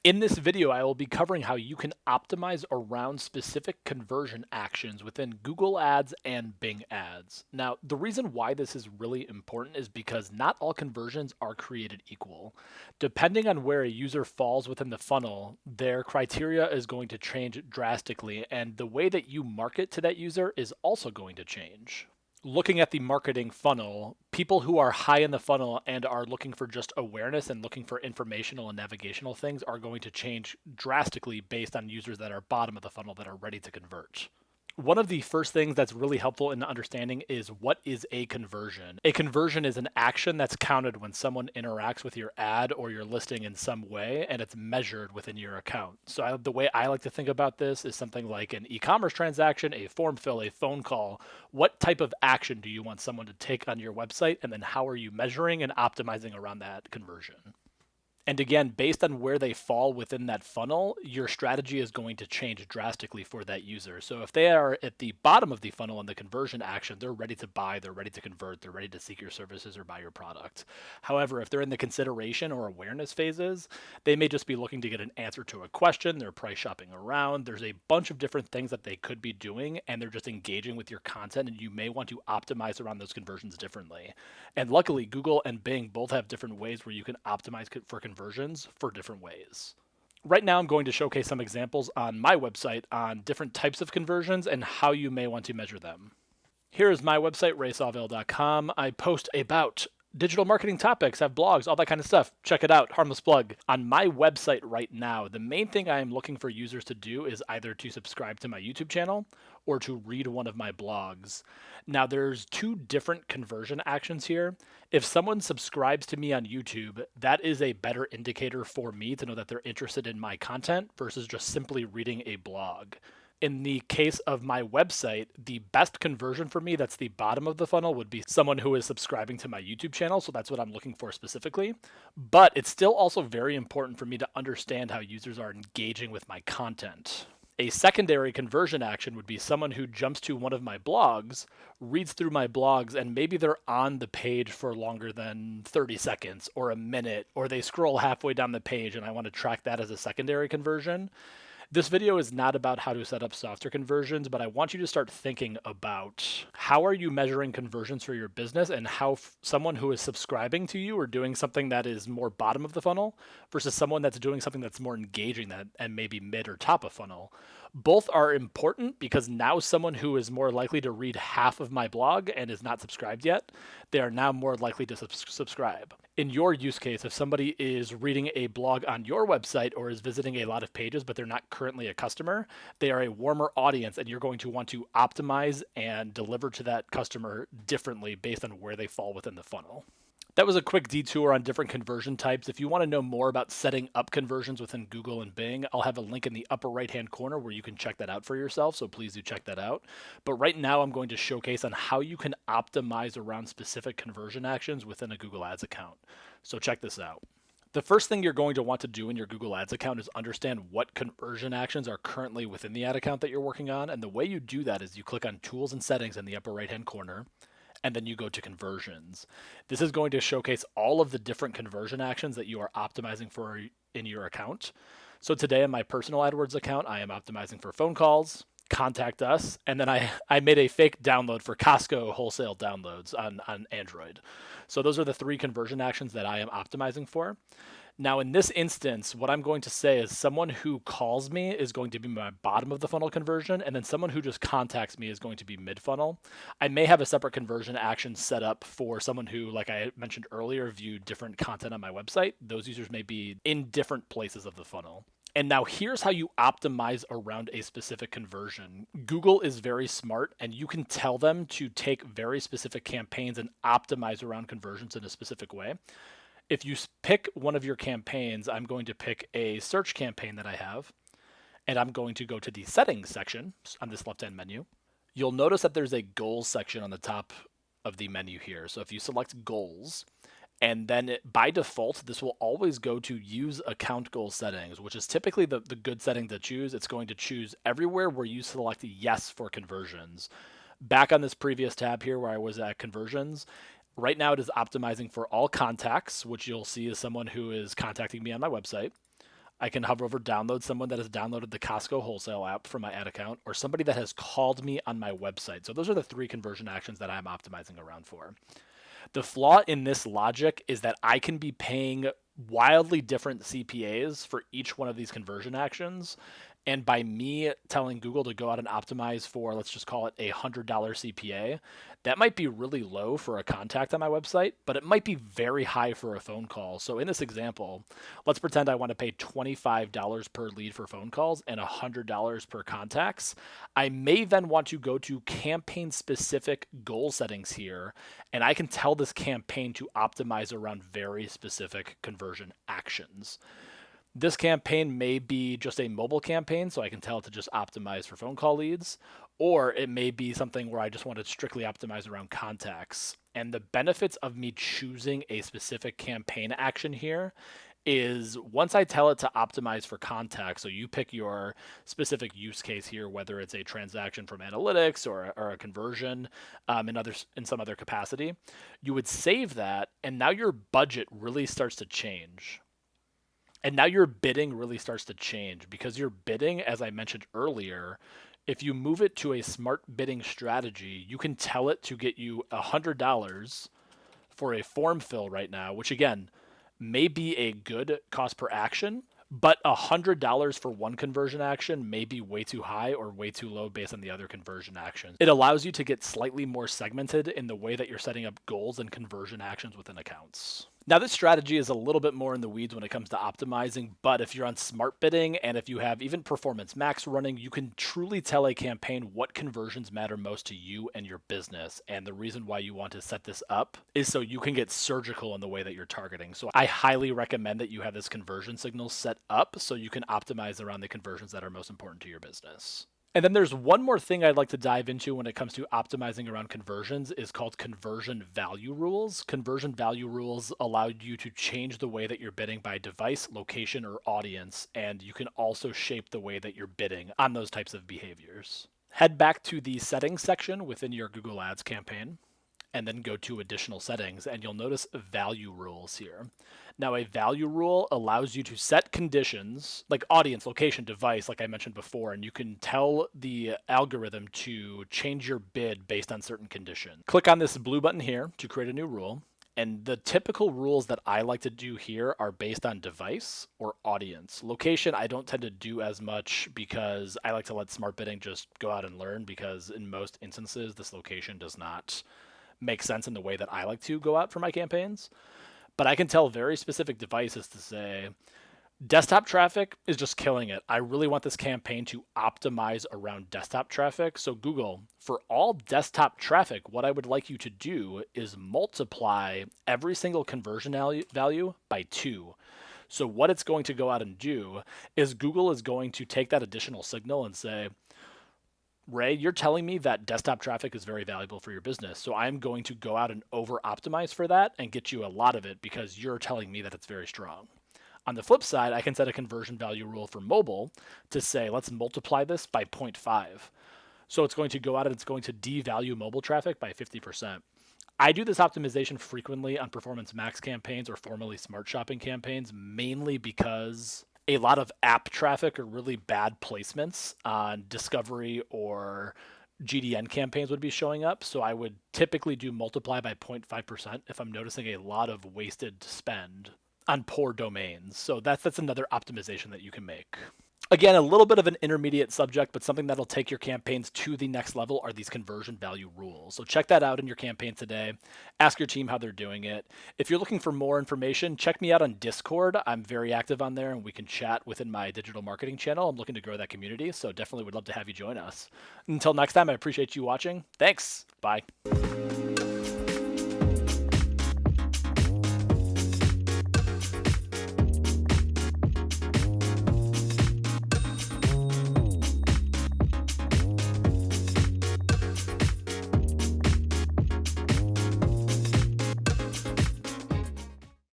In this video, I will be covering how you can optimize around specific conversion actions within Google Ads and Bing Ads. Now, the reason why this is really important is because not all conversions are created equal. Depending on where a user falls within the funnel, their criteria is going to change drastically, and the way that you market to that user is also going to change. Looking at the marketing funnel, people who are high in the funnel and are looking for just awareness and looking for informational and navigational things are going to change drastically based on users that are bottom of the funnel that are ready to convert. One of the first things that's really helpful in understanding is what is a conversion. A conversion is an action that's counted when someone interacts with your ad or your listing in some way, and it's measured within your account. So the way I like to think about this is something like an e-commerce transaction, a form fill, a phone call. What type of action do you want someone to take on your website, and then how are you measuring and optimizing around that conversion? And again, based on where they fall within that funnel, your strategy is going to change drastically for that user. So if they are at the bottom of the funnel in the conversion action, they're ready to buy, they're ready to convert, they're ready to seek your services or buy your product. However, if they're in the consideration or awareness phases, they may just be looking to get an answer to a question, they're price shopping around, there's a bunch of different things that they could be doing, and they're just engaging with your content, and you may want to optimize around those conversions differently. And luckily, Google and Bing both have different ways where you can optimize for conversions for different ways. Right now, I'm going to showcase some examples on my website on different types of conversions and how you may want to measure them. Here is my website, Sawvell.com. I post about digital marketing topics, have blogs, all that kind of stuff. Check it out, harmless plug. On my website right now, the main thing I am looking for users to do is either to subscribe to my YouTube channel or to read one of my blogs. Now, there's two different conversion actions here. If someone subscribes to me on YouTube, that is a better indicator for me to know that they're interested in my content versus just simply reading a blog. In the case of my website, the best conversion for me, that's the bottom of the funnel, would be someone who is subscribing to my YouTube channel. So that's what I'm looking for specifically. But it's still also very important for me to understand how users are engaging with my content. A secondary conversion action would be someone who jumps to one of my blogs, reads through my blogs, and maybe they're on the page for longer than 30 seconds or a minute, or they scroll halfway down the page, and I want to track that as a secondary conversion. This video is not about how to set up software conversions, but I want you to start thinking about how are you measuring conversions for your business and how someone who is subscribing to you or doing something that is more bottom of the funnel versus someone that's doing something that's more engaging and maybe mid or top of funnel. Both are important because now someone who is more likely to read half of my blog and is not subscribed yet, they are now more likely to subscribe. In your use case, if somebody is reading a blog on your website or is visiting a lot of pages, but they're not currently a customer, they are a warmer audience, and you're going to want to optimize and deliver to that customer differently based on where they fall within the funnel. That was a quick detour on different conversion types. If you want to know more about setting up conversions within Google and Bing, I'll have a link in the upper right-hand corner where you can check that out for yourself, so please do check that out. But right now, I'm going to showcase on how you can optimize around specific conversion actions within a Google Ads account. So check this out. The first thing you're going to want to do in your Google Ads account is understand what conversion actions are currently within the ad account that you're working on. And the way you do that is you click on Tools and Settings in the upper right-hand corner, and then you go to Conversions. This is going to showcase all of the different conversion actions that you are optimizing for in your account. So today in my personal AdWords account, I am optimizing for phone calls, contact us, and then I made a fake download for Costco wholesale downloads on Android. So those are the three conversion actions that I am optimizing for. Now, in this instance, what I'm going to say is someone who calls me is going to be my bottom of the funnel conversion, and then someone who just contacts me is going to be mid funnel. I may have a separate conversion action set up for someone who, like I mentioned earlier, viewed different content on my website. Those users may be in different places of the funnel. And now here's how you optimize around a specific conversion. Google is very smart, and you can tell them to take very specific campaigns and optimize around conversions in a specific way. If you pick one of your campaigns, I'm going to pick a search campaign that I have, and I'm going to go to the settings section on this left-hand menu. You'll notice that there's a goals section on the top of the menu here. So if you select goals, and then by default, this will always go to use account goal settings, which is typically the good setting to choose. It's going to choose everywhere where you select yes for conversions. Back on this previous tab here where I was at conversions, right now it is optimizing for all contacts, which you'll see is someone who is contacting me on my website. I can hover over download, someone that has downloaded the Costco wholesale app from my ad account, or somebody that has called me on my website. So those are the 3 conversion actions that I'm optimizing around for. The flaw in this logic is that I can be paying wildly different CPAs for each one of these conversion actions. And by me telling Google to go out and optimize for, let's just call it a $100 CPA, that might be really low for a contact on my website, but it might be very high for a phone call. So in this example, let's pretend I want to pay $25 per lead for phone calls and $100 per contacts. I may then want to go to campaign specific goal settings here, and I can tell this campaign to optimize around very specific conversion actions. This campaign may be just a mobile campaign, so I can tell it to just optimize for phone call leads, or it may be something where I just want to strictly optimize around contacts. And the benefits of me choosing a specific campaign action here is once I tell it to optimize for contacts, so you pick your specific use case here, whether it's a transaction from analytics or a conversion in some other capacity, you would save that, and now your budget really starts to change. And now your bidding really starts to change because your bidding, as I mentioned earlier, if you move it to a smart bidding strategy, you can tell it to get you $100 for a form fill right now, which again, may be a good cost per action, but $100 for one conversion action may be way too high or way too low based on the other conversion actions. It allows you to get slightly more segmented in the way that you're setting up goals and conversion actions within accounts. Now, this strategy is a little bit more in the weeds when it comes to optimizing, but if you're on smart bidding and if you have even Performance Max running, you can truly tell a campaign what conversions matter most to you and your business. And the reason why you want to set this up is so you can get surgical in the way that you're targeting. So I highly recommend that you have this conversion signal set up so you can optimize around the conversions that are most important to your business. And then there's one more thing I'd like to dive into when it comes to optimizing around conversions is called conversion value rules. Conversion value rules allow you to change the way that you're bidding by device, location, or audience, and you can also shape the way that you're bidding on those types of behaviors. Head back to the settings section within your Google Ads campaign, and then go to additional settings, and you'll notice value rules here. Now, a value rule allows you to set conditions like audience, location, device, like I mentioned before, and you can tell the algorithm to change your bid based on certain conditions. Click on this blue button here to create a new rule. And the typical rules that I like to do here are based on device or audience. Location, I don't tend to do as much because I like to let smart bidding just go out and learn, because in most instances, this location does not make sense in the way that I like to go out for my campaigns. But I can tell very specific devices to say, desktop traffic is just killing it. I really want this campaign to optimize around desktop traffic. So Google, for all desktop traffic, what I would like you to do is multiply every single conversion value by 2. So what it's going to go out and do is Google is going to take that additional signal and say, Ray, you're telling me that desktop traffic is very valuable for your business, so I'm going to go out and over-optimize for that and get you a lot of it because you're telling me that it's very strong. On the flip side, I can set a conversion value rule for mobile to say, let's multiply this by 0.5. So it's going to go out and it's going to devalue mobile traffic by 50%. I do this optimization frequently on Performance Max campaigns or formerly Smart Shopping campaigns, mainly because a lot of app traffic or really bad placements on discovery or GDN campaigns would be showing up. So I would typically do multiply by 0.5% if I'm noticing a lot of wasted spend on poor domains. So that's another optimization that you can make. Again, a little bit of an intermediate subject, but something that'll take your campaigns to the next level are these conversion value rules. So check that out in your campaign today. Ask your team how they're doing it. If you're looking for more information, check me out on Discord. I'm very active on there, and we can chat within my digital marketing channel. I'm looking to grow that community, so definitely would love to have you join us. Until next time, I appreciate you watching. Thanks. Bye.